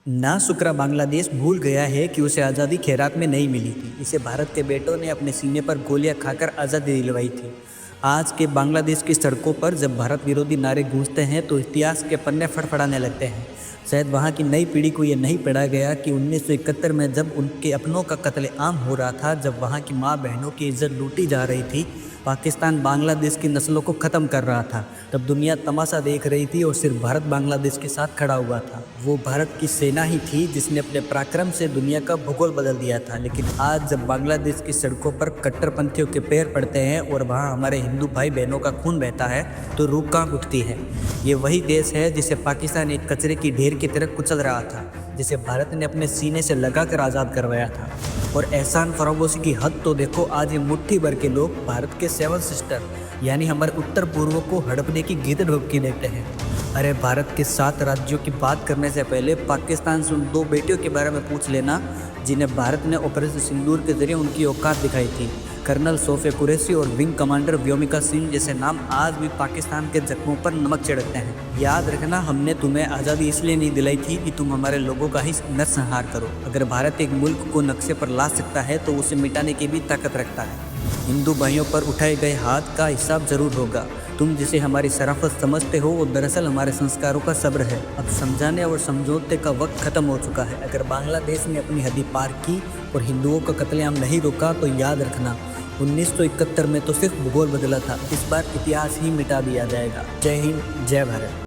नासुकरा बांग्लादेश भूल गया है कि उसे आज़ादी खैरात में नहीं मिली थी। इसे भारत के बेटों ने अपने सीने पर गोलियां खाकर आज़ादी दिलवाई थी। आज के बांग्लादेश की सड़कों पर जब भारत विरोधी नारे गूंजते हैं तो इतिहास के पन्ने फड़फड़ाने लगते हैं। शायद वहाँ की नई पीढ़ी को यह नहीं पढ़ा गया कि 1971 में जब उनके अपनों का कत्लेआम हो रहा था, जब वहाँ की माँ बहनों की इज्जत लूटी जा रही थी, पाकिस्तान बांग्लादेश की नस्लों को ख़त्म कर रहा था, तब दुनिया तमाशा देख रही थी और सिर्फ भारत बांग्लादेश के साथ खड़ा हुआ था। वो भारत की सेना ही थी जिसने अपने पराक्रम से दुनिया का भूगोल बदल दिया था। लेकिन आज जब बांग्लादेश की सड़कों पर कट्टरपंथियों के पैर पड़ते हैं और वहाँ हमारे हिंदू भाई बहनों का खून बहता है तो रूह कांप उठती है। ये वही देश है जिसे पाकिस्तान एक कचरे की ढेर की तरह कुचल रहा था, जिसे भारत ने अपने सीने से लगाकर आज़ाद करवाया था। और एहसान फरामोशी की हद तो देखो, आज ये मुट्ठी भर के लोग भारत के 7 सिस्टर यानी हमारे उत्तर पूर्व को हड़पने की गिदड़ भभकी देते हैं। अरे भारत के 7 राज्यों की बात करने से पहले पाकिस्तान से उन 2 बेटियों के बारे में पूछ लेना जिन्हें भारत ने ऑपरेशन सिंदूर के जरिए उनकी औकात दिखाई थी। कर्नल सोफे कुरैशी और विंग कमांडर व्योमिका सिंह जैसे नाम आज भी पाकिस्तान के जख्मों पर नमक छिड़कते हैं। याद रखना, हमने तुम्हें आज़ादी इसलिए नहीं दिलाई थी कि तुम हमारे लोगों का ही नरसंहार करो। अगर भारत एक मुल्क को नक्शे पर ला सकता है तो उसे मिटाने की भी ताकत रखता है। हिंदू भाइयों पर उठाए गए हाथ का हिसाब जरूर होगा। तुम जिसे हमारी शराफत समझते हो वो दरअसल हमारे संस्कारों का सब्र है। अब समझाने और समझौते का वक्त खत्म हो चुका है। अगर बांग्लादेश ने अपनी हदी पार की और हिंदुओं का कत्लेआम नहीं रोका तो याद रखना, 1971 में तो सिर्फ भूगोल बदला था, इस बार इतिहास ही मिटा दिया जाएगा। जय हिंद, जय भारत।